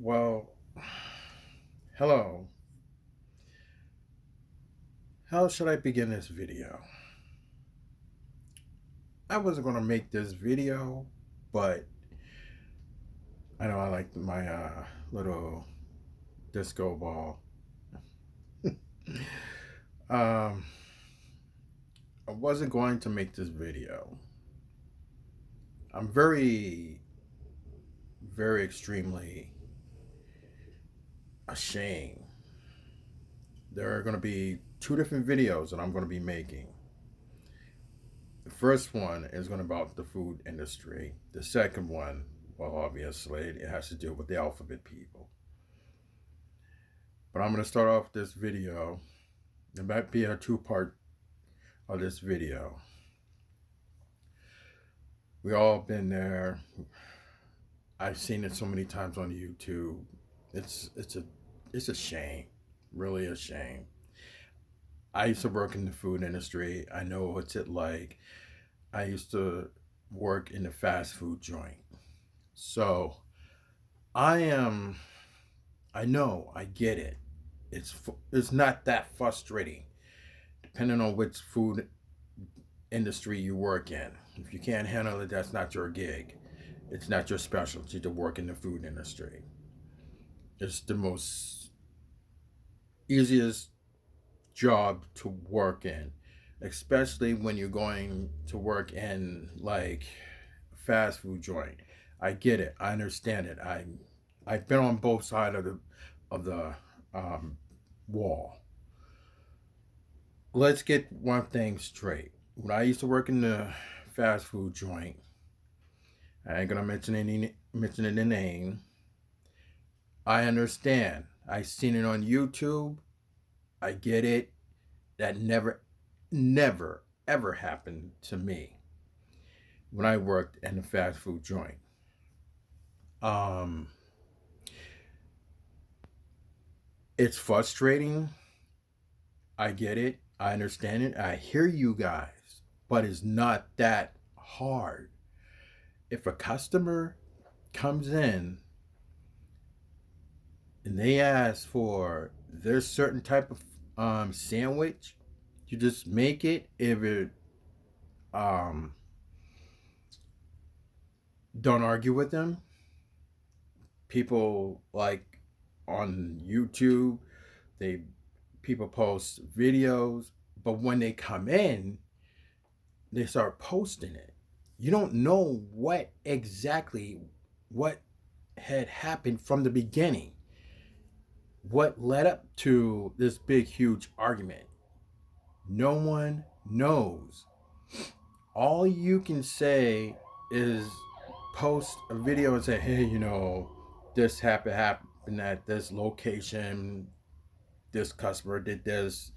Well, hello. How should I begin this video? I wasn't going to make this video, but I know I like my little disco ball. um, I wasn't going to make this video. I'm very, very extremely ashamed. There are going to be two different videos that I'm going to be making. The first one is going to be about the food industry. The second one, well, obviously, it has to do with the alphabet people. But I'm going to start off this video. It might be a two-part of this video. We all been there. I've seen it so many times on YouTube. It's a shame, really a shame. I used to work in the food industry. I know what's it like. I used to work in the fast food joint. So I am. I know. I get it. It's not that frustrating, depending on which food industry you work in. If you can't handle it, that's not your gig. It's not your specialty to work in the food industry. It's the most easiest job to work in, especially when you're going to work in like fast food joint. I get it. I understand it. I've been on both sides of the um, wall. Let's get one thing straight. When I used to work in the fast food joint, I ain't gonna mention any name. I understand. I seen it on YouTube. I get it. That never, ever happened to me when I worked in the fast food joint. Um, it's frustrating. I get it. I understand it. I hear you guys, but it's not that hard. If a customer comes in and they ask for their certain type of sandwich, you just make it. If it um, don't argue with them. People like on YouTube, they people post videos, but when they come in, they start posting it. You don't know what had happened from the beginning. What led up to this big huge argument? No one knows. All you can say is post a video and say, hey, this happened at this location, this customer did this.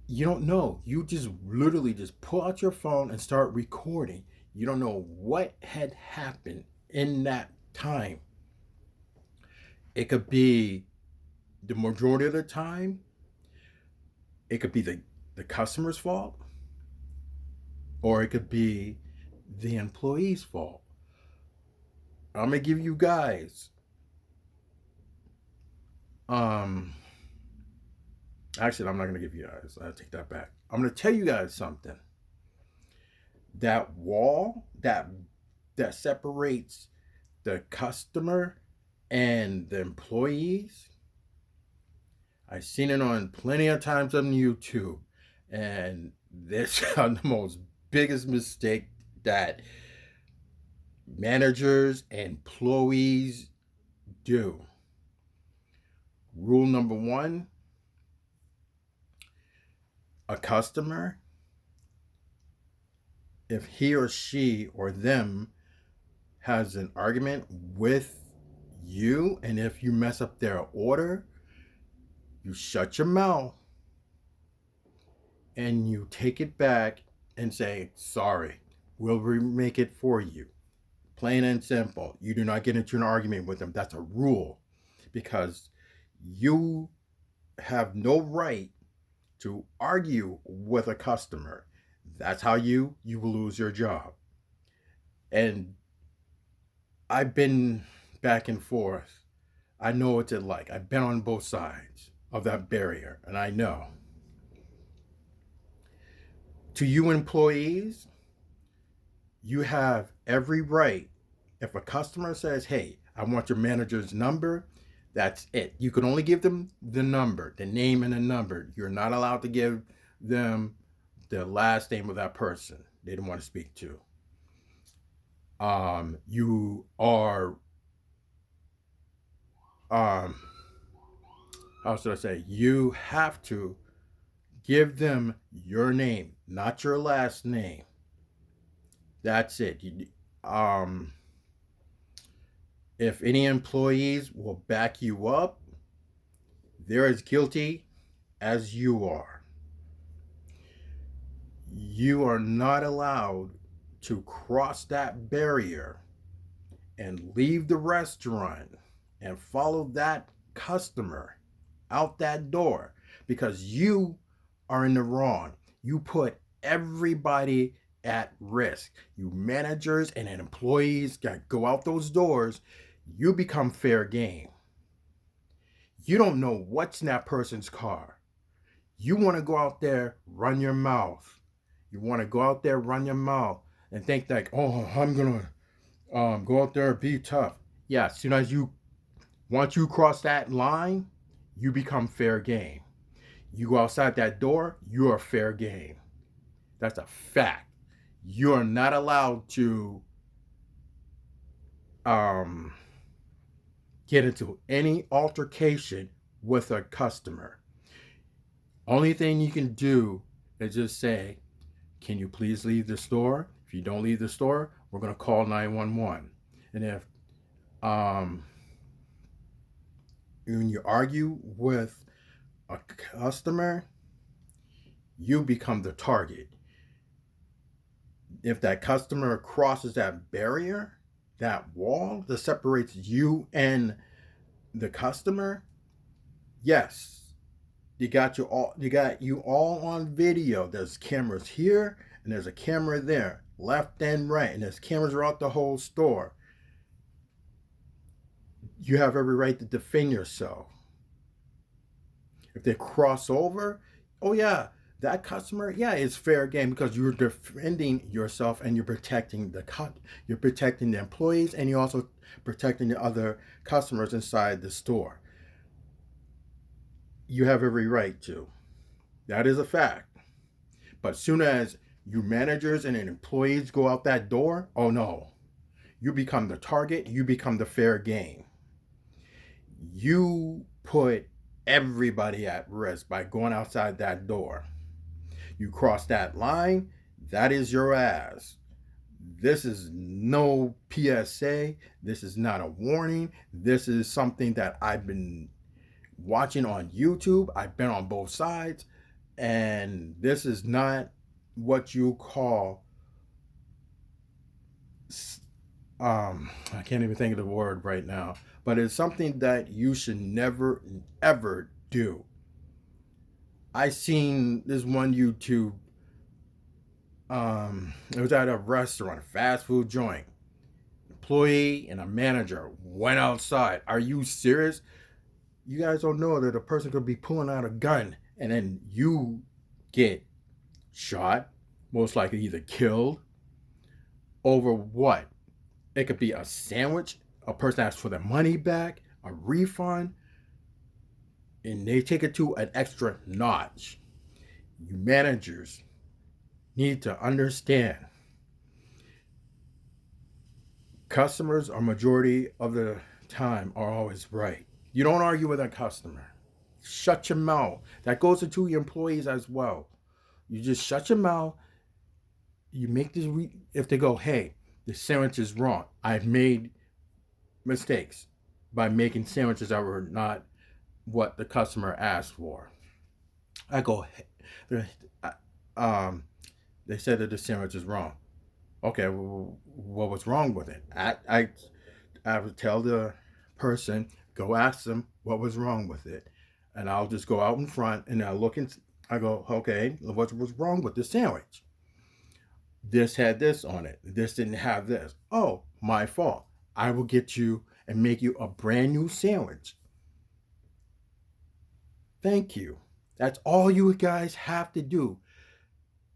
You don't know. You just literally just pull out your phone and start recording. You don't know what had happened in that time. It could be the majority of the time, it could be the customer's fault, or it could be the employee's fault. I'm gonna give you guys um actually, I'm not gonna give you guys, I take that back. I'm gonna tell you guys something. That wall that separates the customer and the employees, I've seen it on plenty of times on YouTube, and this is the most biggest mistake that managers and employees do. Rule number one: a customer, if he or she or them has an argument with you, and if you mess up their order, you shut your mouth and you take it back and say, sorry, we'll remake it for you. Plain and simple. You do not get into an argument with them. That's a rule, because you have no right to argue with a customer. That's how you will lose your job. And I've been back and forth I know what it's like. I've been on both sides of that barrier, and I know. To you employees, you have every right. If a customer says, hey, I want your manager's number, that's it. You can only give them the number, the name and the number. You're not allowed to give them the last name of that person they don't want to speak to. You are, how should I say, you have to give them your name, not your last name. That's it. Um, if any employees will back you up, they're as guilty as you are. You are not allowed to cross that barrier and leave the restaurant and follow that customer out that door because you are in the wrong. You put everybody at risk. You managers and employees got go out those doors, you become fair game. You don't know what's in that person's car. You want to go out there, run your mouth. You want to go out there, run your mouth, and think like, oh, I'm gonna go out there and be tough. Yeah, as soon as once you cross that line, you become fair game. You go outside that door, you are fair game. That's a fact. You are not allowed to get into any altercation with a customer. Only thing you can do is just say, can you please leave the store? If you don't leave the store, we're going to call 911. And if when you argue with a customer, you become the target. If that customer crosses that barrier, that wall that separates you and the customer, yes, you got you all on video. There's cameras here and there's a camera there, left and right, and there's cameras throughout the whole store. You have every right to defend yourself. If they cross over, oh yeah, that customer, yeah, it's fair game because you're defending yourself and you're protecting the employees, and you're also protecting the other customers inside the store. You have every right to. That is a fact. But soon as you managers and employees go out that door, oh no, you become the target. You become the fair game. You put everybody at risk by going outside that door. You cross that line, that is your ass. This is no PSA. This is not a warning. This is something that I've been watching on YouTube. I've been on both sides, and this is not what you call I can't even think of the word right now, but it's something that you should never ever do. I seen this one YouTube, it was at a restaurant, a fast food joint. Employee and a manager went outside. Are you serious? You guys don't know that a person could be pulling out a gun and then you get shot, most likely either killed, over what? It could be a sandwich, a person asks for their money back, a refund, and they take it to an extra notch. You managers need to understand customers are majority of the time are always right. You don't argue with a customer. Shut your mouth. That goes to your employees as well. You just shut your mouth. You make this, if they go, hey, the sandwich is wrong. I've made mistakes by making sandwiches that were not what the customer asked for. I go, they said that the sandwich is wrong. Okay, well, what was wrong with it? I would tell the person, go ask them what was wrong with it. And I'll just go out in front and I look and I go, okay, what was wrong with the sandwich? This had this on it. This didn't have this. Oh, my fault. I will get you and make you a brand new sandwich. Thank you. That's all you guys have to do.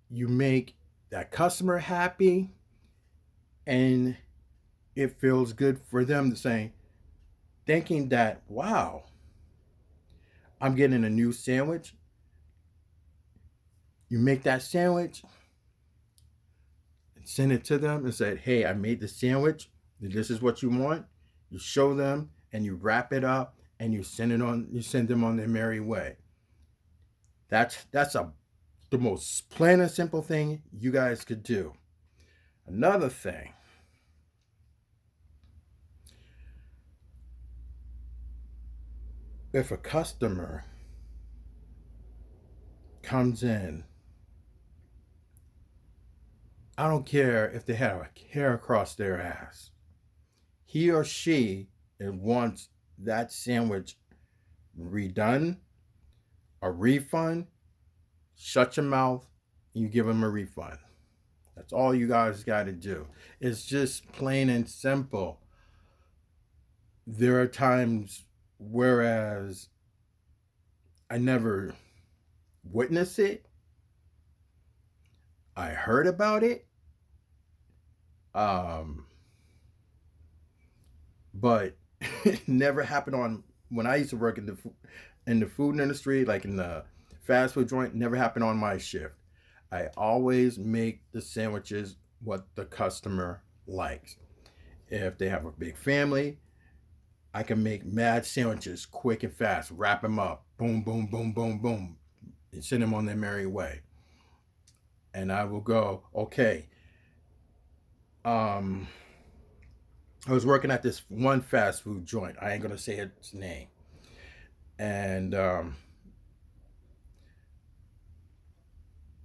You make that customer happy, and it feels good for them to say, thinking that, wow, I'm getting a new sandwich. You make that sandwich and send it to them and say, hey, I made the sandwich. This is what you want. You show them and you wrap it up and you send them on their merry way. That's the most plain and simple thing you guys could do. Another thing, if a customer comes in, I don't care if they have a hair across their ass. He or she wants that sandwich redone, a refund, shut your mouth, and you give them a refund. That's all you guys got to do. It's just plain and simple. There are times whereas I never witnessed it, I heard about it, um, but it never happened on when I used to work in the food industry, like in the fast food joint. Never happened on my shift. I always make the sandwiches what the customer likes. If they have a big family, I can make mad sandwiches quick and fast, wrap them up, boom, boom, boom, boom, boom, and send them on their merry way. And I will go, okay. Um, I was working at this one fast food joint. I ain't gonna say its name. And the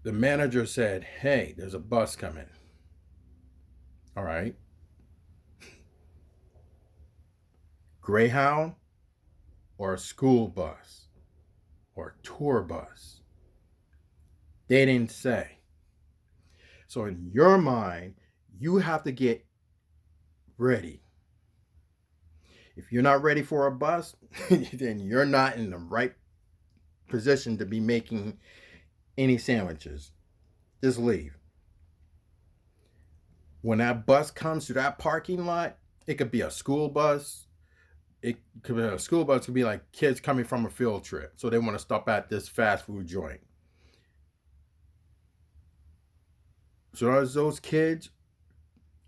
manager said, hey, there's a bus coming. All right. Greyhound or a school bus or a tour bus? They didn't say. So in your mind, you have to get ready. If you're not ready for a bus, then you're not in the right position to be making any sandwiches. Just leave. When that bus comes to that parking lot, it could be a school bus. It could be a school bus. Could be like kids coming from a field trip, so they want to stop at this fast food joint. So as those kids,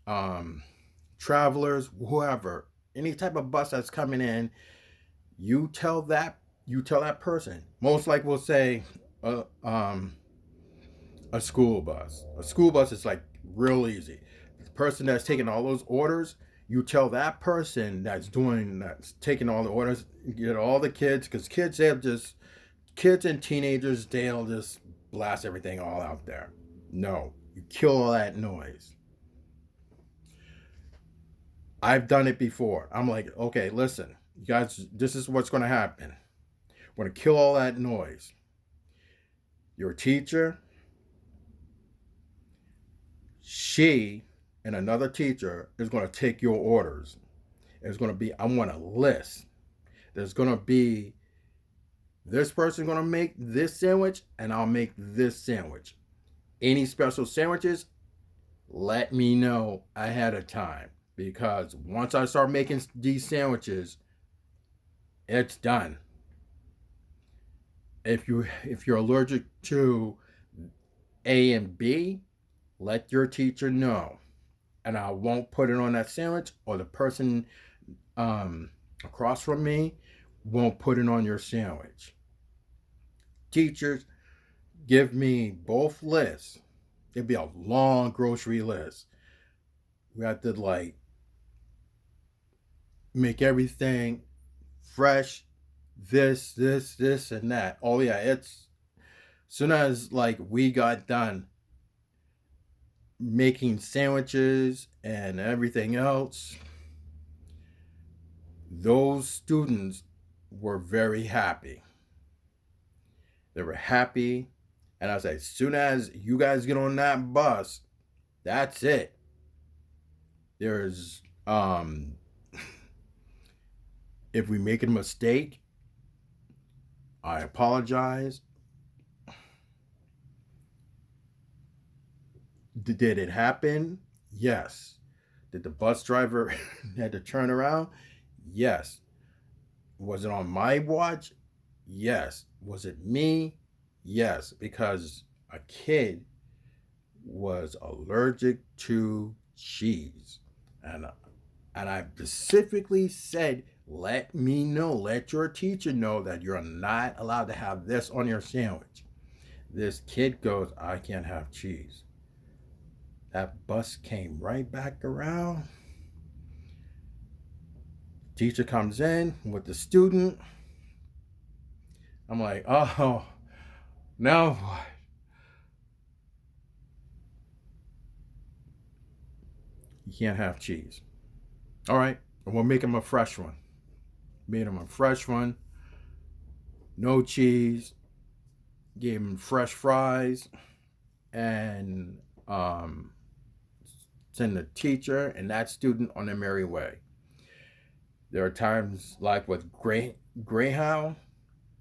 um, travelers, whoever, any type of bus that's coming in, you tell that person. Most like we'll say, uh, um, a school bus. A school bus is like real easy. The person that's taking all those orders, you tell that person that's taking all the orders, get all the kids, because kids and teenagers, they'll just blast everything all out there. No, you kill all that noise. I've done it before. I'm like, okay, listen, you guys, this is what's going to happen. We're going to kill all that noise. Your teacher, she, and another teacher is going to take your orders. It's going to be, I want a list. There's going to be this person going to make this sandwich, and I'll make this sandwich. Any special sandwiches, let me know ahead of time, because once I start making these sandwiches, it's done. If you're allergic to A and B, let your teacher know, and I won't put it on that sandwich, or the person across from me won't put it on your sandwich. Teachers, give me both lists. It'd be a long grocery list. We have to like make everything fresh, this, and that. Oh yeah, it's soon as like we got done making sandwiches and everything else, those students were very happy. They were happy. And I was like, as soon as you guys get on that bus, that's it. There's if we make a mistake, I apologize. Did it happen? Yes. Did the bus driver had to turn around? Yes. Was it on my watch? Yes. Was it me? Yes. Because a kid was allergic to cheese. And I specifically said, let me know, let your teacher know that you're not allowed to have this on your sandwich. This kid goes, I can't have cheese. That bus came right back around. Teacher comes in with the student. I'm like, oh, now what? You can't have cheese. All right, we'll make him a fresh one. Made him a fresh one, no cheese. Gave him fresh fries, and send the teacher and that student on their merry way. There are times like with Greyhound,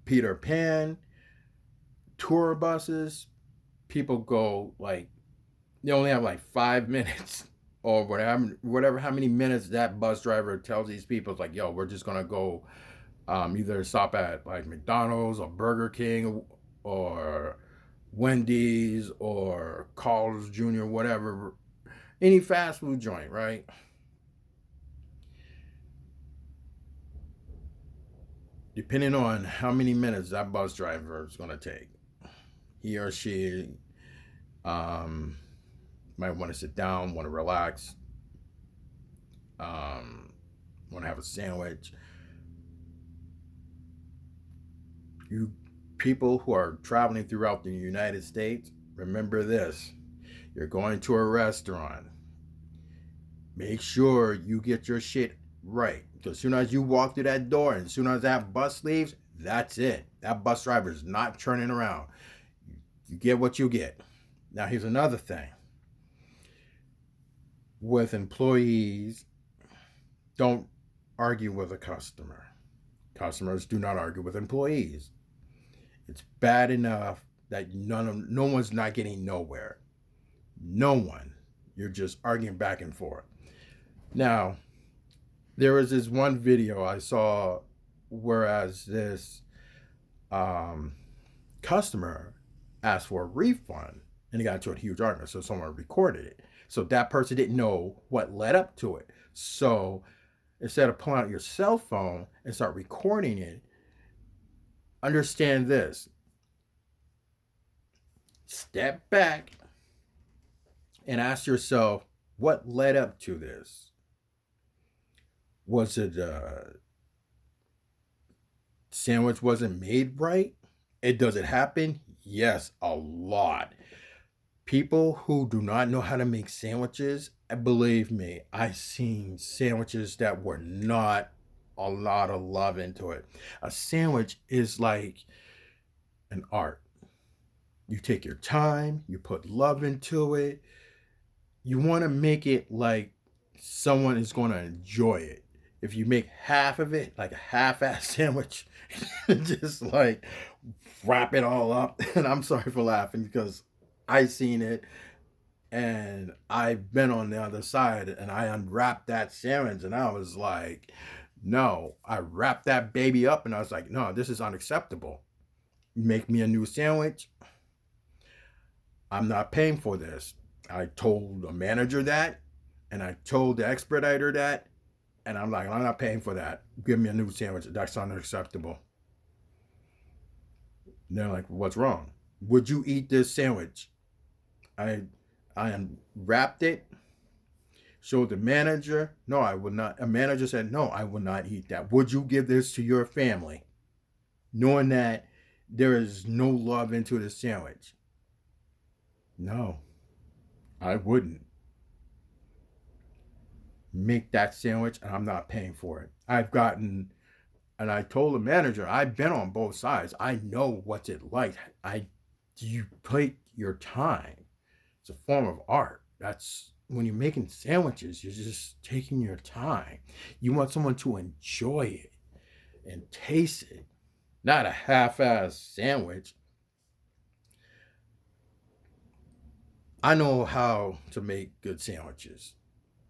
Peter Pan, tour buses, people go like, they only have like 5 minutes or whatever, how many minutes that bus driver tells these people. It's like, yo, we're just gonna go either stop at like McDonald's or Burger King or Wendy's or Carl's Jr., whatever, any fast food joint, right? Depending on how many minutes that bus driver is going to take, he or she um, might want to sit down, want to relax, want to have a sandwich. You people who are traveling throughout the United States, remember this. You're going to a restaurant. Make sure you get your shit right. Because as soon as you walk through that door and as soon as that bus leaves, that's it. That bus driver is not turning around. You get what you get. Now, here's another thing. With employees, don't argue with a customer. Customers do not argue with employees. It's bad enough that no one's not getting nowhere. No one. You're just arguing back and forth. Now, there was this one video I saw, whereas this customer asked for a refund and it got into a huge argument. So someone recorded it. So that person didn't know what led up to it. So instead of pulling out your cell phone and start recording it, understand this. Step back and ask yourself, what led up to this? Was it sandwich wasn't made right? Does it happen? Yes, a lot. People who do not know how to make sandwiches, believe me, I've seen sandwiches that were not a lot of love into it. A sandwich is like an art. You take your time, you put love into it. You want to make it like someone is going to enjoy it. If you make half of it, like a half-ass sandwich, just like wrap it all up. And I'm sorry for laughing because I seen it and I've been on the other side and I unwrapped that sandwich and I was like, no, I wrapped that baby up and I was like, no, this is unacceptable. Make me a new sandwich. I'm not paying for this. I told the manager that and I told the expediter that. And I'm like, I'm not paying for that. Give me a new sandwich. That's unacceptable. And they're like, what's wrong? Would you eat this sandwich? I unwrapped it, showed the manager. No, I would not. A manager said, no, I would not eat that. Would you give this to your family? Knowing that there is no love into the sandwich. No, I wouldn't make that sandwich and I'm not paying for it. And I told the manager, I've been on both sides. I know what's it like. You take your time. It's a form of art. That's when you're making sandwiches, you're just taking your time. You want someone to enjoy it and taste it. not a half-ass sandwich. I know how to make good sandwiches.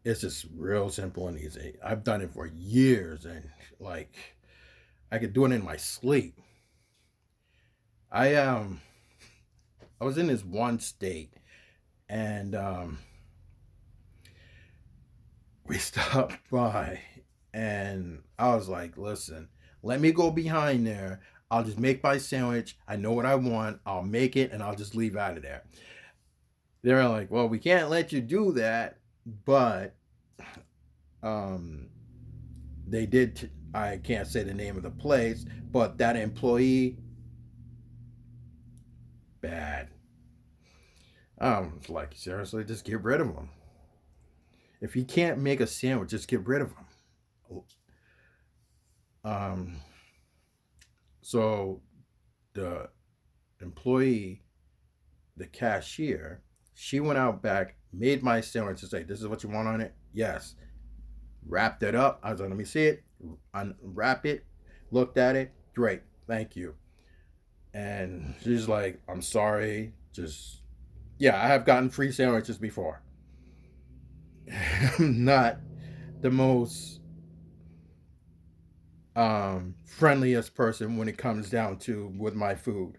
It's just real simple and easy. I've done it for years, and like I could do it in my sleep. I I was in this one state, and we stopped by, and I was like, listen, let me go behind there. I'll just make my sandwich. I know what I want. I'll make it, and I'll just leave out of there. They're like, well, we can't let you do that, but um, they did. I can't say the name of the place, but that employee, bad. Like, seriously, just get rid of him. If he can't make a sandwich, just get rid of him. Um, so the employee, the cashier, she went out back, made my sandwich and say, "This is what you want on it." Yes. Wrapped it up. I was like, "Let me see it." Unwrap it. Looked at it. Great. Thank you. And she's like, "I'm sorry. Just yeah, I have gotten free sandwiches before." I'm not the most friendliest person when it comes down to with my food.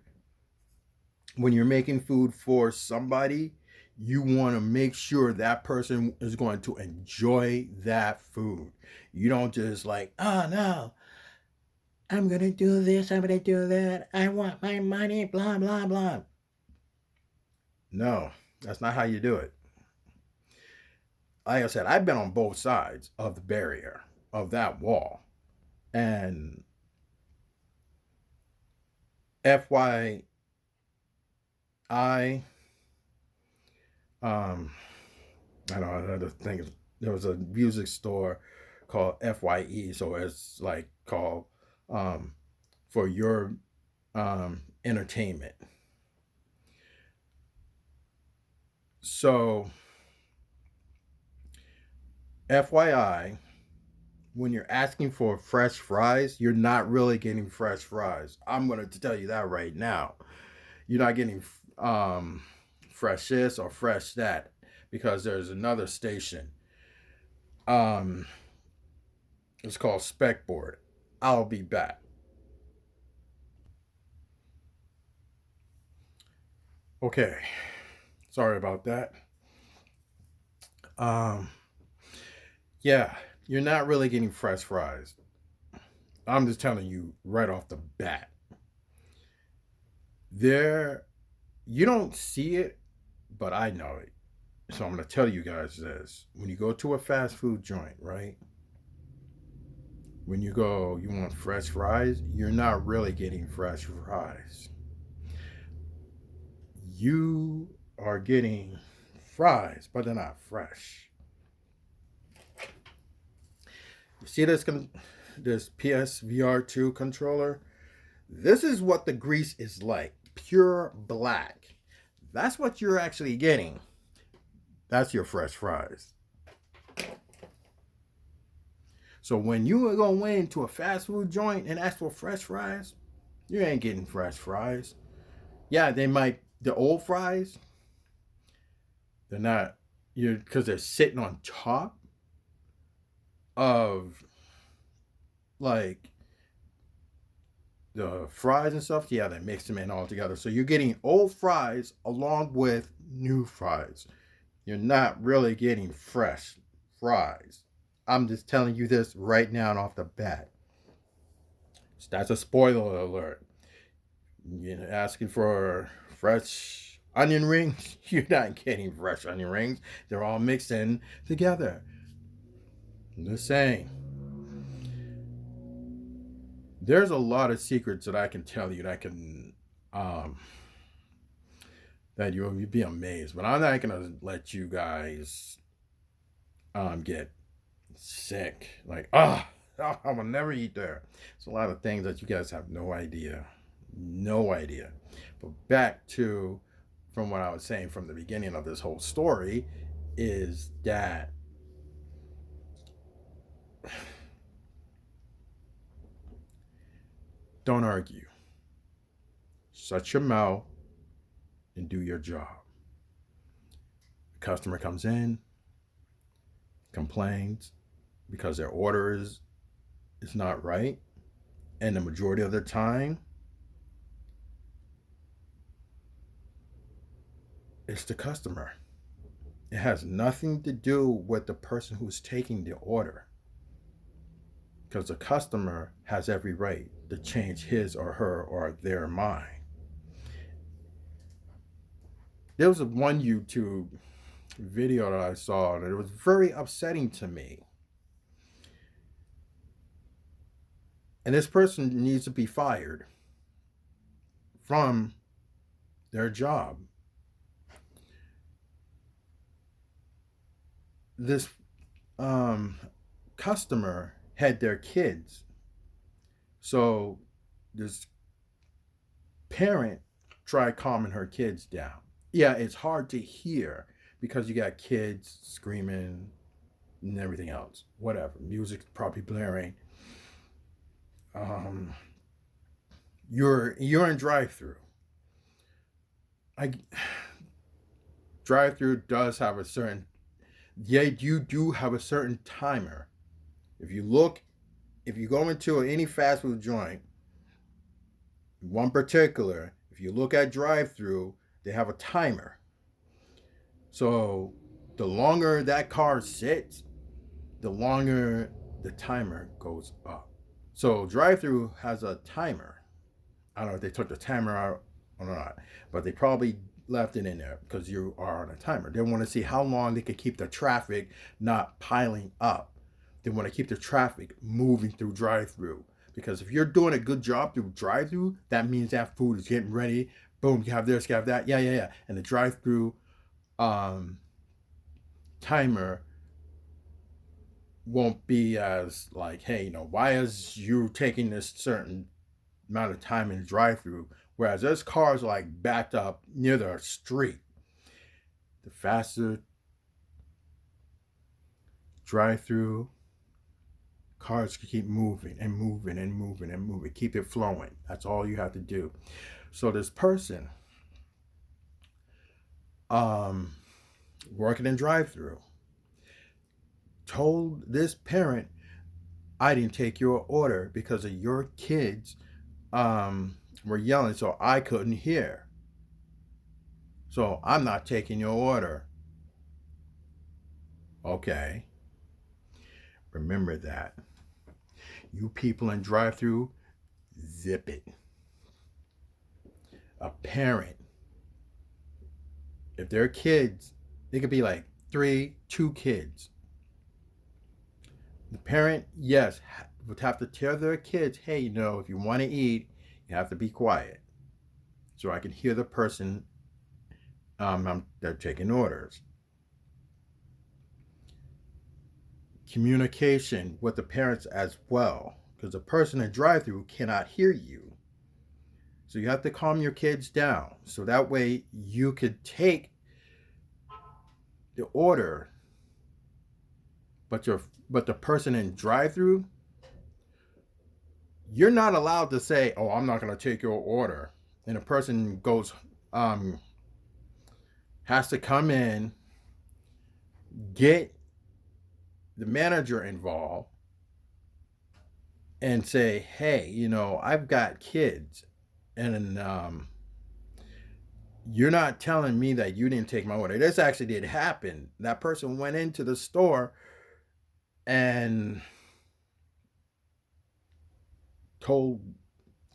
When you're making food for somebody, you want to make sure that person is going to enjoy that food. You don't just like, oh no, I'm going to do this, I'm going to do that. I want my money, blah, blah, blah. No, that's not how you do it. Like I said, I've been on both sides of the barrier of that wall. And FYI, um, I don't know, another thing is there was a music store called FYE, so it's like called um, for your entertainment. So, FYI, when you're asking for fresh fries, you're not really getting fresh fries. I'm going to tell you that right now. You're not getting fresh this or fresh that because there's another station. Um, it's called Specboard. I'll be back. Okay, sorry about that. Um, yeah, you're not really getting fresh fries. I'm just telling you right off the bat. There, you don't see it, but I know it. So I'm going to tell you guys this. When you go to a fast food joint, right? When you go, you want fresh fries, you're not really getting fresh fries. You are getting fries, but they're not fresh. You see this PSVR2 controller? This is what the grease is like, pure black. That's what you're actually getting. That's your fresh fries. So when you go into a fast food joint and ask for fresh fries, you ain't getting fresh fries. Yeah, they might the old fries, they're not you because they're sitting on top of like the fries and stuff. Yeah, they mix them in all together. So you're getting old fries along with new fries. You're not really getting fresh fries. I'm just telling you this right now and off the bat. So that's a spoiler alert. You're asking for fresh onion rings. You're not getting fresh onion rings. They're all mixed in together. I'm just saying. There's a lot of secrets that I can tell you that I can um that you'll be amazed. But I'm not gonna let you guys get sick. Like, I will never eat there. It's a lot of things that you guys have no idea. No idea. But back to from what I was saying from the beginning of this whole story is that Don't argue. Shut your mouth and do your job. The customer comes in, complains because their order is not right, and the majority of the time, it's the customer. It has nothing to do with the person who's taking the order, because the customer has every right to change his or her or their mind. There was one YouTube video that I saw that it was very upsetting to me. And this person needs to be fired from their job. This customer had their kids. So this parent tried calming her kids down. Yeah, it's hard to hear because you got kids screaming and everything else. Whatever. Music's probably blaring. You're in drive-through. I drive-through does have a certain, yeah, you do have a certain timer. If you go into any fast food joint, one particular, if you look at drive-through, they have a timer. So the longer that car sits, the longer the timer goes up. So drive-through has a timer. I don't know if they took the timer out or not, but they probably left it in there because you are on a timer. They want to see how long they can keep the traffic not piling up. They want to keep the traffic moving through drive-through, because if you're doing a good job through drive-through, that means that food is getting ready. Boom, you have this, you have that. Yeah. And the drive-through timer won't be as like, hey, why is you taking this certain amount of time in the drive-through, whereas there's cars like backed up near the street. The faster drive-through, cars can keep moving and moving and moving and moving. Keep it flowing. That's all you have to do. So this person working in drive-through told this parent, I didn't take your order because of your kids were yelling, so I couldn't hear. So I'm not taking your order. Okay. Remember that. You people in drive-through, zip it. A parent, if they're kids, they could be like 2 kids. The parent, yes, would have to tell their kids, hey, if you want to eat, you have to be quiet, so I can hear the person they're taking orders. Communication with the parents as well, because the person in drive-through cannot hear you. So you have to calm your kids down, so that way you could take the order. But the person in drive-through, you're not allowed to say, oh, I'm not going to take your order. And the person goes, has to come in, get the manager involved, and say, hey, I've got kids, and you're not telling me that you didn't take my order. This actually did happen. That person went into the store and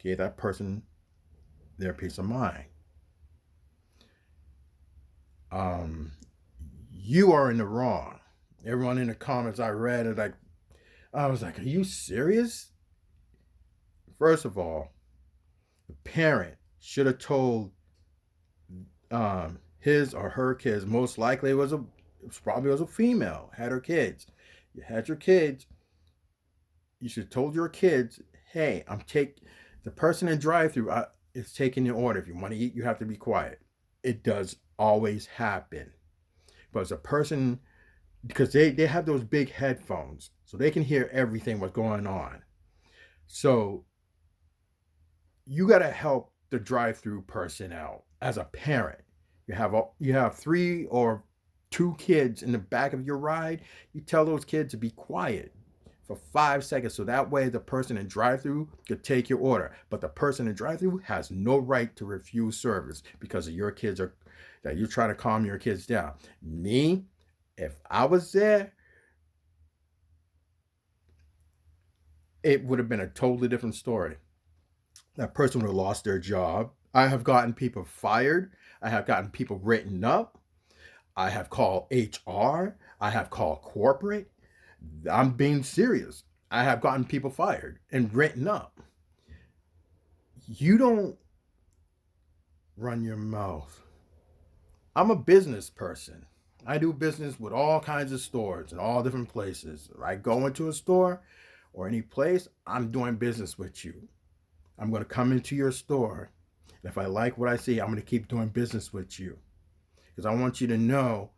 gave that person their peace of mind. You are in the wrong. Everyone in the comments I read it, I was like, are you serious? First of all, the parent should have told his or her kids. Most likely it was probably a female, had her kids. You had your kids, you should have told your kids, hey, the person in drive-through is taking your order. If you want to eat, you have to be quiet. It does always happen. But as a person, because they have those big headphones, so they can hear everything what's going on. So you got to help the drive-through person out as a parent. You have three or two kids in the back of your ride. You tell those kids to be quiet for 5 seconds so that way the person in drive-through could take your order. But the person in drive-through has no right to refuse service because of your kids are that you're trying to calm your kids down. Me, if I was there, it would have been a totally different story. That person would have lost their job. I have gotten people fired. I have gotten people written up. I have called HR. I have called corporate. I'm being serious. I have gotten people fired and written up. You don't run your mouth. I'm a business person. I do business with all kinds of stores in all different places. If I go into a store or any place, I'm doing business with you. I'm going to come into your store. And if I like what I see, I'm going to keep doing business with you. Because I want you to know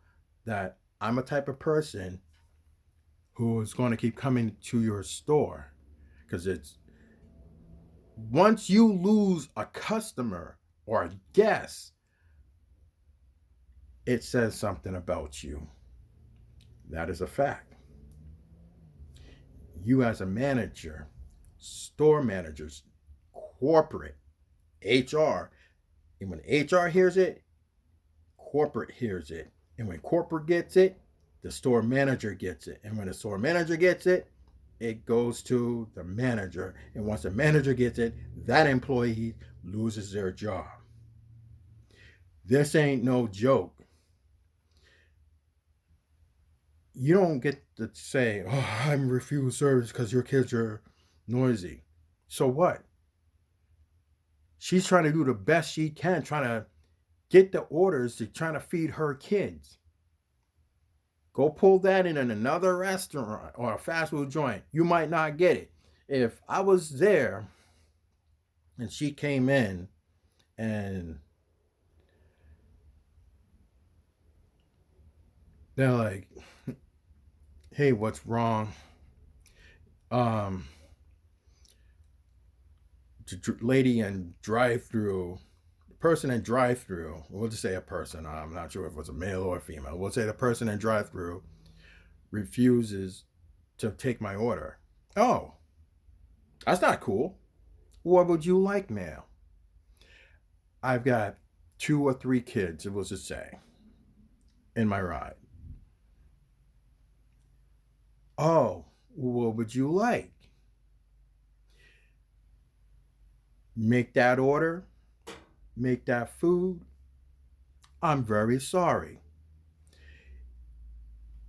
that I'm a type of person who is going to keep coming to your store. Because it's once you lose a customer or a guest, it says something about you. That is a fact. You as a manager, store managers, corporate, HR, and when HR hears it, corporate hears it. And when corporate gets it, the store manager gets it. And when the store manager gets it, it goes to the manager. And once the manager gets it, that employee loses their job. This ain't no joke. You don't get to say, oh, I'm refused service because your kids are noisy. So what? She's trying to do the best she can, trying to get the orders to trying to feed her kids. Go pull that in another restaurant or a fast food joint. You might not get it. If I was there and she came in and they're like, hey, what's wrong? Um, the lady in drive-through, the person in drive-through, we'll just say a person. I'm not sure if it was a male or a female. We'll say the person in drive-through refuses to take my order. Oh, that's not cool. What would you like, ma'am? I've got 2 or 3 kids, it was to say, in my ride. Oh, what would you like? Make that order, make that food. I'm very sorry.